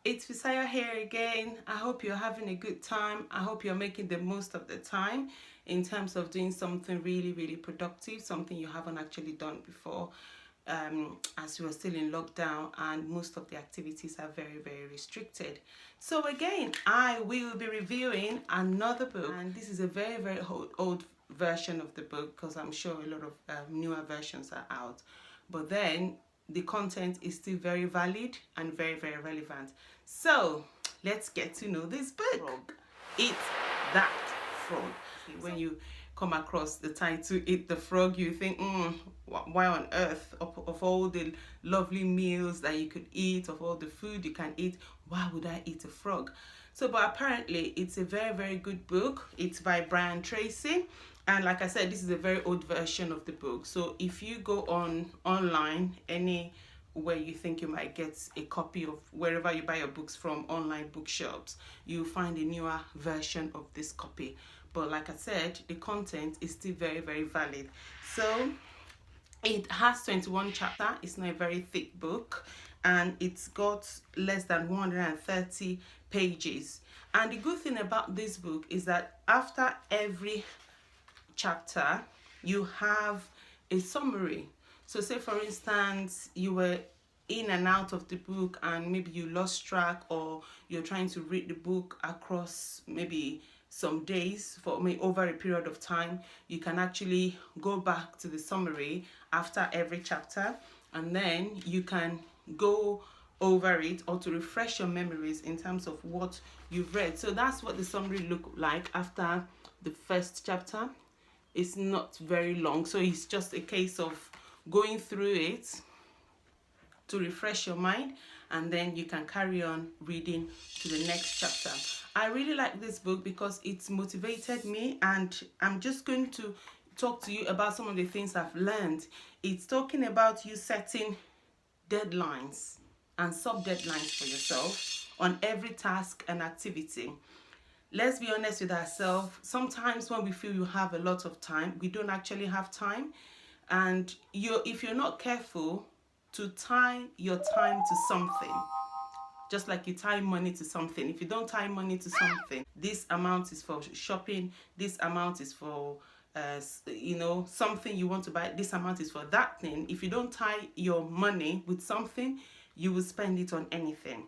It's Visaya here again. I hope you're having a good time. I hope you're making the most of the time in terms of doing something really, really productive, something you haven't actually done before, as we're still in lockdown and most of the activities are very, very restricted. So again, I will be reviewing another book, and this is a very, very old version of the book because I'm sure a lot of newer versions are out. But then the content is still very valid and very, very relevant. So let's get to know this book. Eat That Frog. When you come across the title Eat the Frog, you think, why on earth, of all the lovely meals that you could eat, of all the food you can eat, why would I eat a frog? So, but apparently it's a very, very good book. It's by Brian Tracy. And like I said, this is a very old version of the book. So if you go online, any where you think you might get a copy of wherever you buy your books from, online bookshops, you'll find a newer version of this copy. But like I said, the content is still very, very valid. So it has 21 chapters. It's not a very thick book, and it's got less than 130 pages. And the good thing about this book is that after every chapter you have a summary. So say for instance you were in and out of the book and maybe you lost track, or you're trying to read the book across maybe some days for maybe over a period of time, you can actually go back to the summary after every chapter, and then you can go over it or to refresh your memories in terms of what you've read. So that's what the summary looked like after the first chapter. It's not very long, so it's just a case of going through it to refresh your mind, and then you can carry on reading to the next chapter. I really like this book because it's motivated me, and I'm just going to talk to you about some of the things I've learned. It's talking about you setting deadlines and sub-deadlines for yourself on every task and activity. Let's be honest with ourselves. Sometimes when we feel you have a lot of time, we don't actually have time. And if you're not careful to tie your time to something, just like you tie money to something. If you don't tie money to something, this amount is for shopping, this amount is for something you want to buy, this amount is for that thing. If you don't tie your money with something, you will spend it on anything.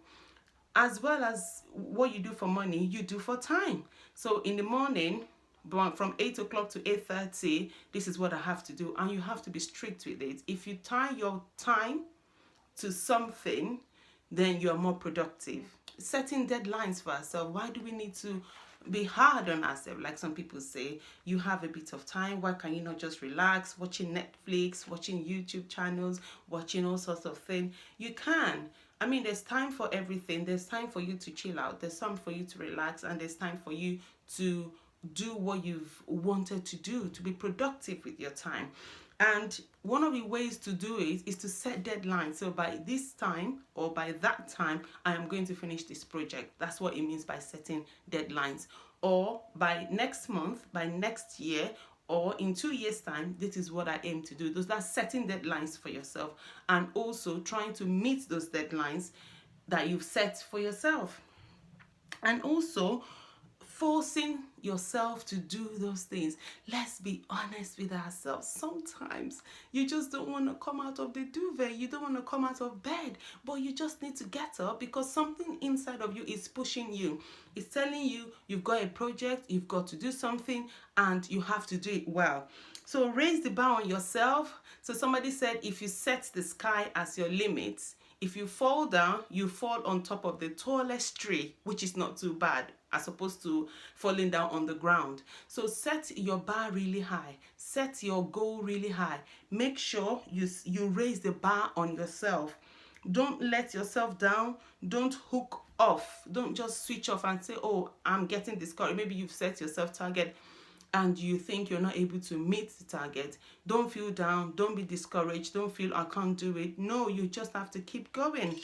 As well as what you do for money, you do for time. So in the morning, from 8 o'clock to 8:30, this is what I have to do, and you have to be strict with it. If you tie your time to something, then you are more productive. Setting deadlines for ourselves. Why do we need to be hard on ourselves? Like some people say, you have a bit of time, why can you not just relax, watching Netflix, watching YouTube channels, watching all sorts of things? You can. I mean, there's time for everything. There's time for you to chill out. There's time for you to relax, and there's time for you to do what you've wanted to do, to be productive with your time. And one of the ways to do it is to set deadlines. So by this time or by that time, I am going to finish this project. That's what it means by setting deadlines. Or by next month, by next year, or in 2 years' time, this is what I aim to do. That's setting deadlines for yourself, and also trying to meet those deadlines that you've set for yourself. And also forcing yourself to do those things. Let's be honest with ourselves. Sometimes you just don't want to come out of the duvet. You don't want to come out of bed, but you just need to get up because something inside of you is pushing you. It's telling you you've got a project, you've got to do something, and you have to do it well. So raise the bar on yourself. So somebody said, if you set the sky as your limit, if you fall down, you fall on top of the tallest tree, which is not too bad, as opposed to falling down on the ground. So set your bar really high. Set your goal really high. Make sure you raise the bar on yourself. Don't let yourself down. Don't hook off. Don't just switch off and say, oh, I'm getting discouraged. Maybe you've set yourself target and you think you're not able to meet the target. Don't feel down. Don't be discouraged. Don't feel I can't do it. No, you just have to keep going.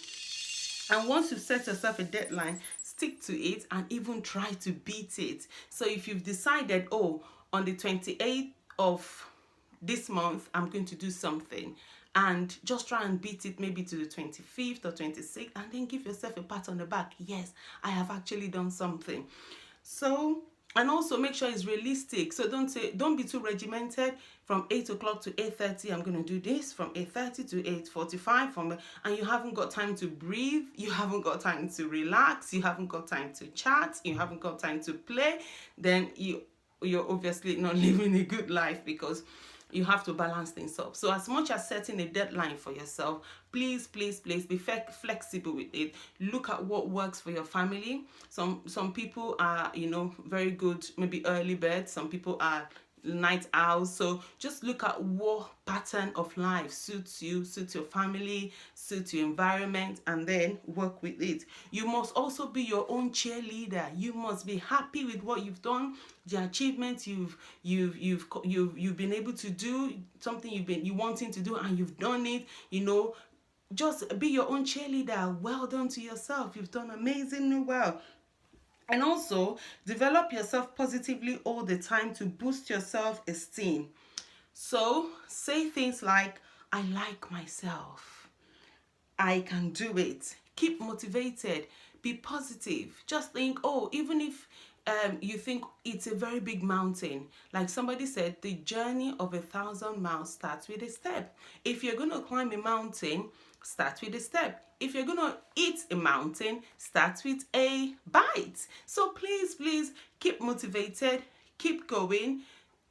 And once you've set yourself a deadline, stick to it and even try to beat it. So if you've decided, oh, on the 28th of this month I'm going to do something, and just try and beat it maybe to the 25th or 26th, and then give yourself a pat on the back. Yes, I have actually done something. So, and also make sure it's realistic. So don't be too regimented. From 8 o'clock to 8:30, I'm going to do this. From 8:30 to 8:45, and you haven't got time to breathe, you haven't got time to relax, you haven't got time to chat, you haven't got time to play, then you're obviously not living a good life, because you have to balance things up. So as much as setting a deadline for yourself, please be flexible with it. Look at what works for your family. Some people are, very good, maybe early birds. Some people are night owls. So just look at what pattern of life suits you, suits your family, suits your environment, and then work with it. You must also be your own cheerleader. You must be happy with what you've done, the achievements you've been able to do, something you wanting to do, and you've done it. Just be your own cheerleader. Well done to yourself. You've done amazingly well. And also, develop yourself positively all the time to boost your self-esteem. So, say things like, I like myself. I can do it. Keep motivated. Be positive. Just think, even if you think it's a very big mountain. Like somebody said, the journey of 1,000 miles starts with a step. If you're going to climb a mountain, start with a step. If you're going to eat a mountain, start with a bite. So please keep motivated, keep going,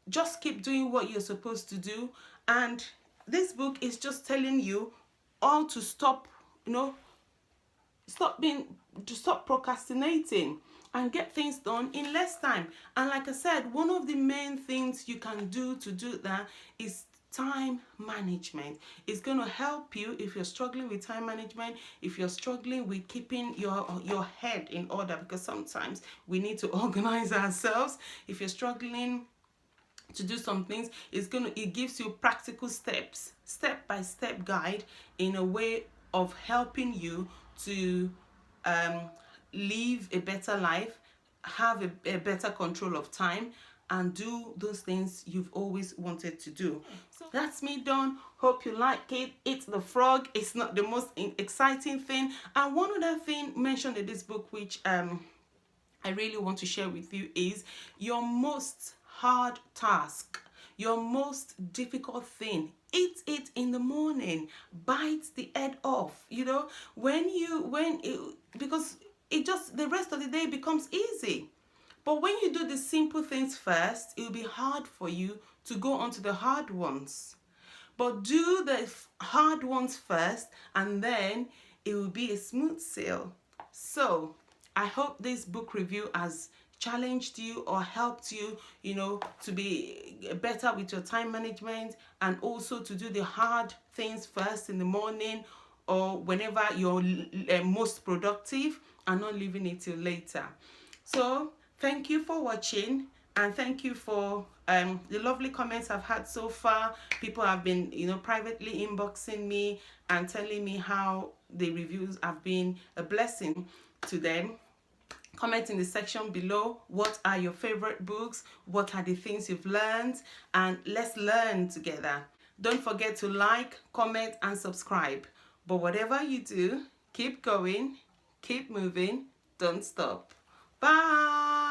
just keep doing what you're supposed to do. And this book is just telling you all to stop procrastinating and get things done in less time. And like I said, one of the main things you can do to do that is time management. It's going to help you if you're struggling with time management, if you're struggling with keeping your head in order, because sometimes we need to organize ourselves. If you're struggling to do some things, it gives you practical steps, step-by-step guide in a way of helping you to live a better life, have a better control of time, and do those things you've always wanted to do. So that's me done. Hope you like it. It's the frog. It's not the most exciting thing. And one other thing mentioned in this book, which I really want to share with you, is your most hard task, your most difficult thing. Eat it in the morning. Bite the head off. Because the rest of the day becomes easy. But when you do the simple things first, it will be hard for you to go on to the hard ones. But do the hard ones first, and then it will be a smooth sail. So I hope this book review has challenged you or helped you, to be better with your time management, and also to do the hard things first in the morning or whenever you're most productive, and not leaving it till later. So thank you for watching, and thank you for the lovely comments I've had so far. People have been, privately inboxing me and telling me how the reviews have been a blessing to them. Comment in the section below, what are your favorite books? What are the things you've learned? And let's learn together. Don't forget to like, comment, and subscribe. But whatever you do, keep going, keep moving, don't stop. Bye.